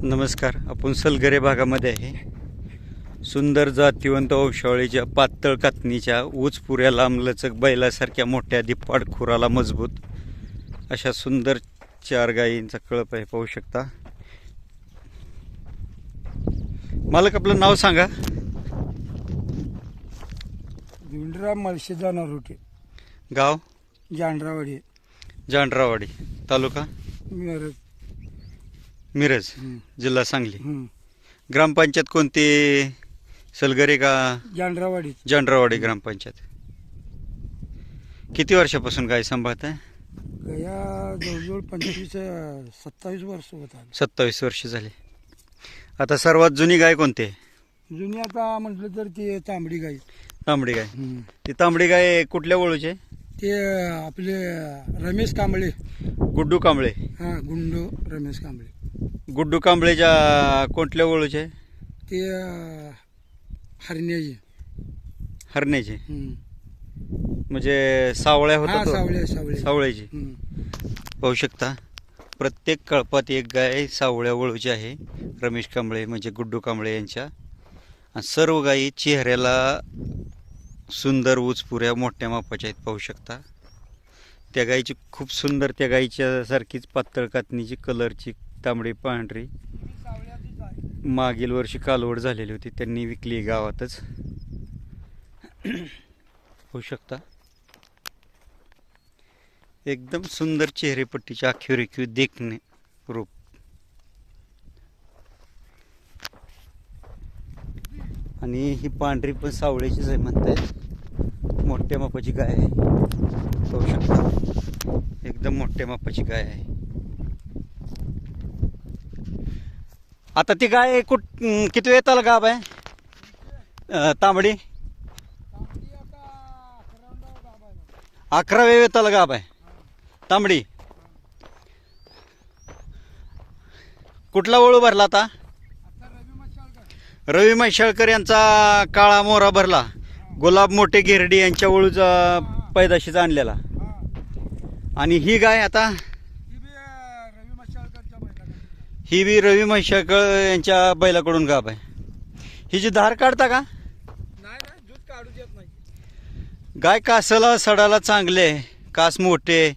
नमस्कार. आपण सलगरे भागामध्ये आहे. सुंदर जातिवंत वंशावळीच्या पातळ कातणीच्या ऊच पुऱ्या लांबलचक बैलासारख्या मोठ्या धिप्पाड खुराला मजबूत अशा सुंदर 4 गायींचा कळप आहे. पाहू शकता. मालक आपलं नाव सांगा. भिंडराव मळशी जाणार होते. गाव जांडरावाडी, जांडरावाडी, तालुका मिरज. मिरज, जिल्हा सांगली. हं. ग्रामपंचायत कोणती? सलगरे का जांडरावाडी. जांडरावाडी ग्रामपंचायत. किती वर्षापासून गाय सांभाळत आहे? गया जवळजवळ 27 वर्ष होत आले. 27 वर्ष झाली. आता सर्वात जुनी गाय कोणती आहे? जुनी आता म्हटलं तर ती तांबडी गाई. तांबडी गाय. हं. ती तांबडी गाय कुठल्या वळूची आहे? ते आपले रमेश कांबळे. गुड्डू कांबळे. हां, गुंडू रमेश कांबळे. गुड्डू कांबळेच्या कोणत्या वळूचे? ते हरण्याची. हरण्याचे. हं. म्हणजे सावळ्या हां, होतात. सावळे. सावळ्याची. हं. पाहू शकता. प्रत्येक कळपात एक गाय सावळ्या वळूची आहे. रमेश कांबळे म्हणजे गुड्डू कांबळे यांच्या. आणि सर्व गायी चेहऱ्याला सुंदर ऊचपुऱ्या मोठ्या मापाच्या आहेत. पाहू शकता. त्या गायीची खूप सुंदर, त्या गायीच्या सारखीच पातळ कातणीची, कलरची, तांबडी पांढरी. मागील वर्षी कालवड झालेली होती, त्यांनी विकली गावातच. होऊ शकता. एकदम सुंदर चेहरेपट्टीचे आखीव देखणे रूप. आणि ही पांढरी पण सावळ्याचीच आहे म्हणतायत. मोठ्या मापाची गाय आहे. पाहू शकता. एकदम मोठ्या मापाची गाय आहे. आता ती गाय किती वेताला गाभ आहे? तांबडी 11व्या वेताला गाभ आहे. तांबडी कुठला वळू भरला आता? रवी म्हैसाळकर यांचा काळा मोहरा भरला. गुलाब मोठे घेरडी यांच्या वळूचा पैदाशीचा आणलेला. आणि ही गाय आता ही बी रवी म्हैसाळकर यांच्या बैलाकडून गाभ आहे. ही जी धार काढता का? नाही, दूध काढू देत नाही. गाय कासाला सडाला चांगले, कास मोठे,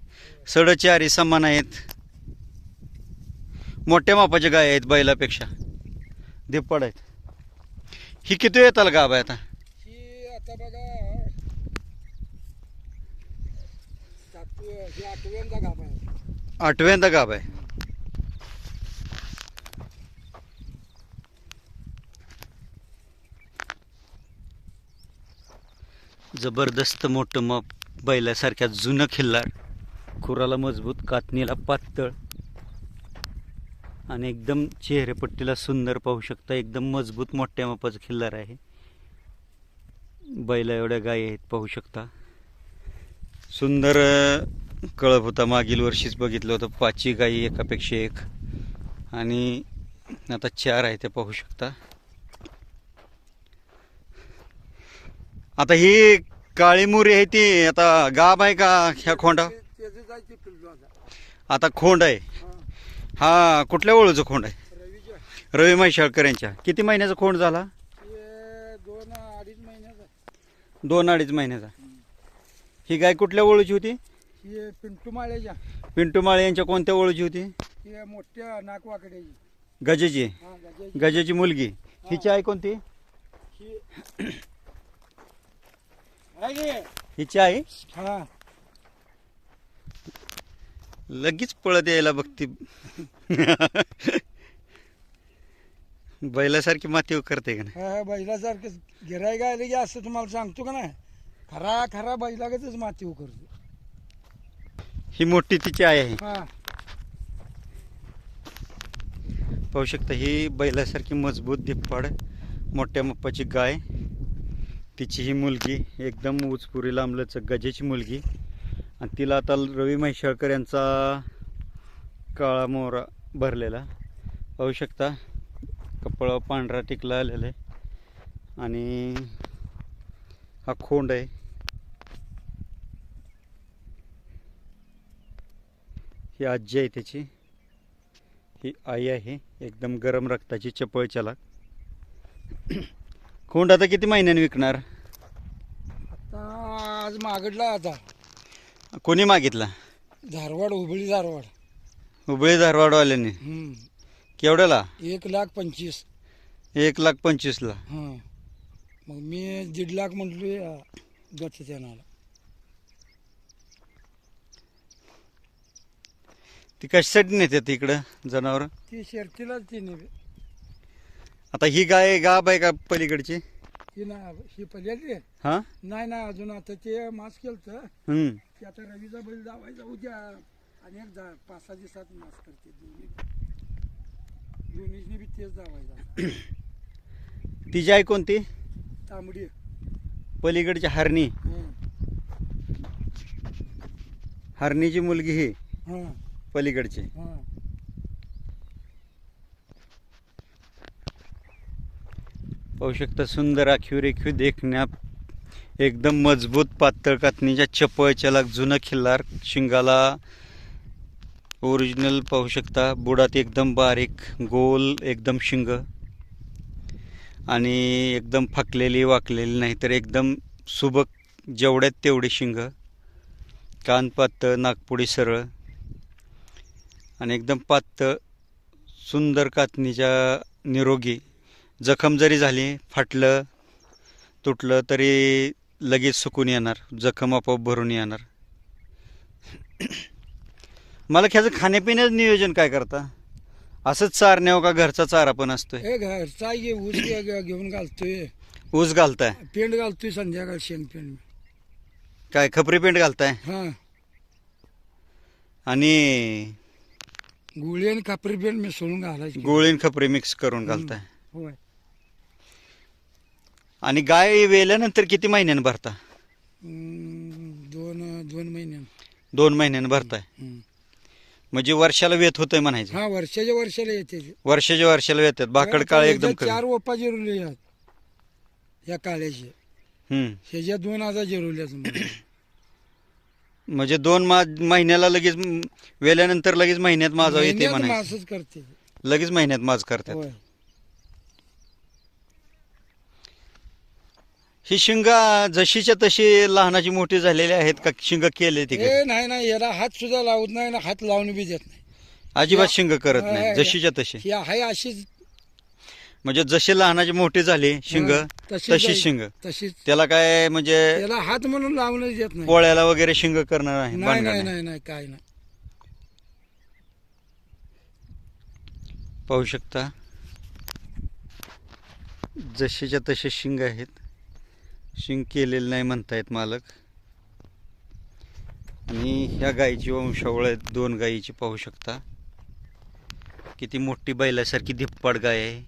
सड चारी समान आहेत. मोठ्या मापाचे गाय आहेत बैलापेक्षा. धिप्पाड आहेत. ही किती येताल गाभ आहे आता? ही आता बघा, ही 8व्यांदा गाभा आहे. 8व्यांदा गाभ आहे. जबरदस्त मोठं माप, बैलासारख्या जुनं खिल्लार, खुराला मजबूत, कातणीला पातळ आणि एकदम चेहरेपट्टीला सुंदर. पाहू शकता. एकदम मजबूत मोठ्या मापाचं खिल्लार आहे. बैला एवढ्या गायी आहेत. पाहू शकता. सुंदर कळप होता. मागील वर्षीच बघितलं होतं. 5 गायी एकापेक्षा एक, आणि आता 4 आहे. ते पाहू शकता. आता ही काळी मुरी आहे ती आता गाभ आहे का ह्या खोंडा? त्याचं जायचे पिल्लू आता. आता खोंड आहे. हा कुठल्या वळूचं खोंड आहे? रवीच्या. रवी म्हैसाळकर यांच्या. किती महिन्याचा खोंड झाला? हे 2-2.5 महिन्याचा. 2-2.5 महिन्याचा. ही गाय कुठल्या वळूची होती? ही पिंटू माळ्याच्या. पिंटू माळे यांच्या कोणत्या वळूची होती? ही मोठ्या नाकवाकड्याची. गजेची. हां, गजाची. गजेची मुलगी. हिची आई कोणती? ही आहे की? हिची आई हां. लगेच पळत यायला बघती. बैलासारखी माती करते का नाही? हा, बैलासारखंच गिराईक आले की असं तुम्हाला सांगतो का नाही, खरा बैलागतच माती करतो. ही मोठी तिची आई आहे. हां. पाहू शकता. ही बैलासारखी मजबूत धिप्पाड मोठ्या मापाची गाय. तिची ही मुलगी एकदम ऊचपुरी लांबलचक गजेची मुलगी. आणि तिला आता रवी म्हैसाळकर यांचा काळा मोहरा भरलेला. पाहू शकता. कपाळावर पांढरा टिकला आलेला आहे. आणि हा खोंड आहे. ही आजी आहे त्याची. ही आई आहे एकदम गरम रक्ताची चपळ चलाक. खोंड आता किती महिन्याने विकणार? आता आज मागडला आता कोणी मागितला? धारवाड हुबळी धारवाड. हुबळी धारवाडवाल्याने. केवढ्याला? 1,25,000. 1,25,000. हां, मग मी 1.5 लाख म्हटलोय गच त्यानाला. ती कशासाठी नेतात इकडं जनावर? ती शर्तीलाच ती नव्हे. आता ही गाय गाब आहे का पलीकडची? ही ना ही पल्याली हा. नाही ना अजून. आता ते मास केलं हम्म. की आता रवीचा बैल दावायचा उद्या आणि एक 5-6 दिवसात मास करते. दोन्हीने बी तेच दावायचा. तिची आई कोणती? तांबडी. पलीकडची हरणी. हरणीची मुलगी ही हां पलीकडची. हां. पाहू शकता सुंदर आखीव रेखीव देखण्यात एकदम मजबूत पातळ कातणीच्या चपळ चलाक जुनं खिल्लार शिंगाला ओरिजिनल. पाहू शकता बुडात एकदम बारीक गोल एकदम शिंग आणि एकदम फाकलेली वाकलेली नाही तर एकदम सुबक जेवढ्यात तेवढी शिंग. कान पातळ नाकपुडी सरळ आणि एकदम पातळ सुंदर कातणीच्या निरोगी. जखम जरी झाली फाटलं तुटलं तरी लगेच सुकून येणार. जखम आपोआप भरून येणार. मला ह्याचं खाण्यापिण्याचं नियोजन काय करता? असंच चारण्यावर का घरचा चारा पण असतोय? हे घरचा ये ऊस घेऊन घालतोय. ऊस घालताय? पेंड घालतोय संध्याकाळ शेण पेंड. काय खपरी पेंट घालताय? हां, आणि गुळी आणि खापरी पेंड मिसळून घालायची. गोळीन खपरी मिक्स करून घालताय? होय. आणि गाय वेल्यानंतर किती महिन्यानं भरता? 2 महिन्यानं. 2 महिन्यानं भरताय म्हणजे वर्षाला वेत होतंय म्हणायचं? हा, वर्षाच्या वर्षाला येते. वर्षाच्या वर्षाला येतात. भाकड काळ एकदम कमी. 4 ओपा जिरवले या काळ्याचे. ह्याच्या 2,000 जिरवल्याच. म्हणजे 2 महिन्याला लगेच वेल्यानंतर लगेच महिन्यात माझा येते म्हणायचं? मासच करते लगेच महिन्यात माझ करतात. होय. ही शिंगा जशीच्या तशी लहानाची मोठी झालेली आहेत का शिंग केले तिकडे? हे नाही याला हात सुद्धा लावत नाही ना, हात लावून बी देत नाही. अजिबात शिंग करत नाही हा, जशीच्या तशी. ही आहे अशीच. म्हणजे जशी लहानाची मोठी झाली शिंग तशी शिंग. तशीच. त्याला काय म्हणजे त्याला हात म्हणून लावूनच देत नाही. पोळ्याला वगैरे शिंग करणार आहे? नाही नाही नाही नाही काय नाही. पाहू शकता जशीच्या तसे शिंग आहेत. शिंग केलेलं नाही म्हणतायत मालक. आणि ह्या गायीची वंशावळ आहेत 2 गायीची. पाहू शकता किती मोठी बैलासारखी धिप्पाड गाय आहे.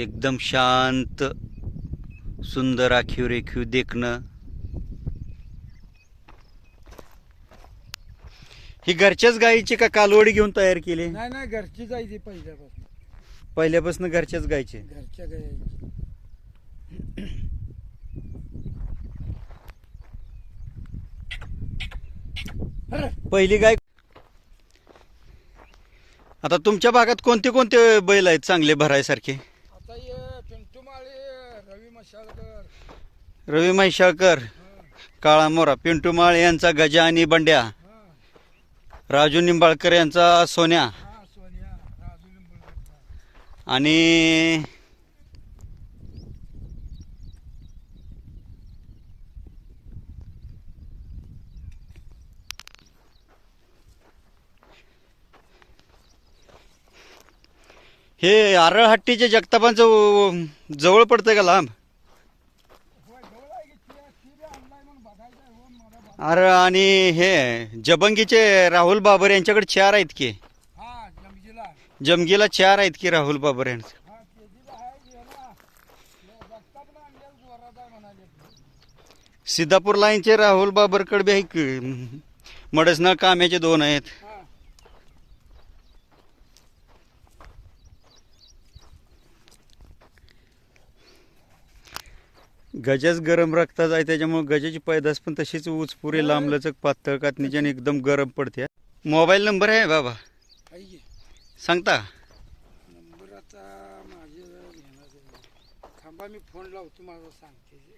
एकदम शांत सुंदर आखीव रेखीव देखणं. ही घरच्याच गायीची का कालवडी घेऊन तयार केली? नाही घरची जायची पहिल्यापासून. पहिल्यापासून घरच्याच गायची? घरच्या गायची. पहिली गाय. आता तुमच्या भागात कोणते कोणते बैल आहेत चांगले भरायसारखे? आता ये पिंटू माळे, रवी मशाळकर. रवी म्हैसाळकर, काळा मोरा, पिंटू माळ यांचा गजा आणि बंड्या, राजू निंबाळकर यांचा सोन्या, सोनिया, राजू लिंबूळकर. आणि हे आरळहट्टीच्या जगतापांचं जवळ पडतंय का लांब? अरे आणि हे जबंगीचे राहुल बाबर यांच्याकडे 4 आहेत की? हा, जमजीला. जमगीला 4 आहेत की राहुल बाबर यांचे? हा, तेजीला आहे याला. बघतापला आणलेलं जोरात आहे म्हणाले. सिद्धापूर लाईनचे राहुल बाबरकडे बी आहे की? मडसनाळ काम्याचे 2 आहेत. हा. गजाच गरम रक्ताच आहे त्याच्यामुळे गजाची पैदास पण तशीच उचपुरी लांबलचक पातळ कातणीची आणि एकदम गरम पडते. मोबाईल नंबर आहे बाबा, आहे की सांगता? नंबर आता माझे घेणार थांबा, मी फोन लावतो माझा सांगते.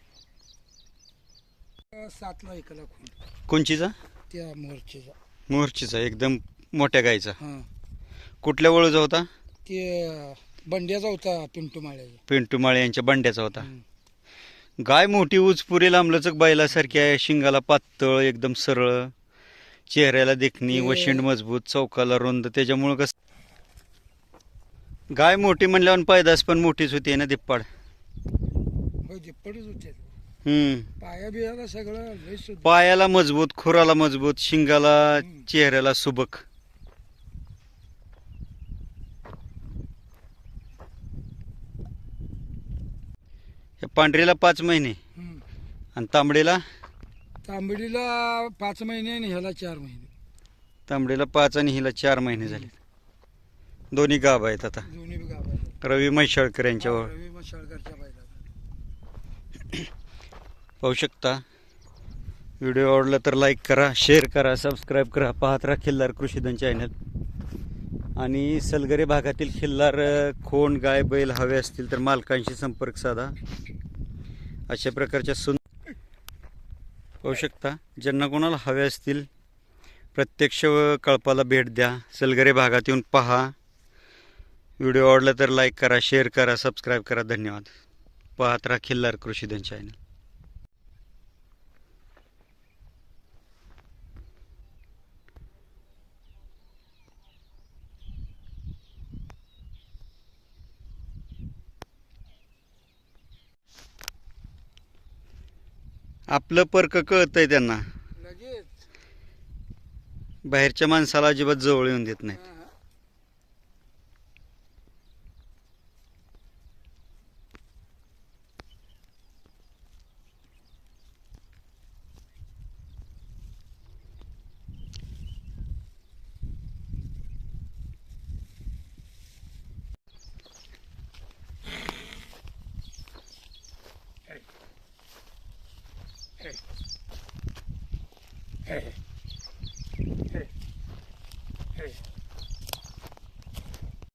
7ला ऐकला खून कोणचीचा? त्या मोर्चेचा. मोर्चीचा, एकदम मोठ्या गायचा. हां कुठल्या वळूचा होता? ते बंड्याचा होता, पिंटू माळ्याचा. पिंटू माळे यांच्या बंड्याचा होता. हं. गाय मोठी उचपुरी लांबलचक बैलासारखी आहे, शिंगाला पातळ, एकदम सरळ, चेहऱ्याला देखणी, ते- वशिंड मजबूत, चौकाला रुंद. त्याच्यामुळं कसं गाय मोठी म्हणल्यावर पैदास पण मोठीच होती ना दिप्पाड. हो जिप्पडच होते. पाया बियाला सगळं लय सुद्धा. पायाला मजबूत, खुराला मजबूत, शिंगाला, हम्म. चेहऱ्याला सुबक. या पांढरीला 5 महिने हं. आणि तांबडीला तांबडीला 5 महिने आणि ह्याला 4 महिने. 5 आणि हिला 4 महिने झाले. दोन्ही गाभ आहेत आता. दोन्ही बी गावाला. रवी म्हैसाळकर यांच्यावर रवी मशाळकरच्या बैलाला. पाहू शकता. व्हिडिओ आवडला तर लाईक करा, शेअर करा, सबस्क्राईब करा. पाहत राहा खिल्लार कृषीधन चॅनल. आणि सलगरे भागातील खिल्लार खोंड, गाय, बैल हवे असतील तर मालकांशी संपर्क साधा. अशा प्रकारच्या पाहू शकता. ज्यांना कोणाला हवे असतील प्रत्यक्ष कळपाला भेट द्या. सलगरे भागात येऊन पहा. व्हिडिओ आवडला तर लाईक करा, शेअर करा, सबस्क्राईब करा. धन्यवाद. पाहत राहा खिल्लार कृषीधन चॅनल. आपलं परक कळतंय त्यांना, लगेच. बाहेरच्या माणसाला अजिबात जवळ येऊन देत नाही. हां, हां. Hey.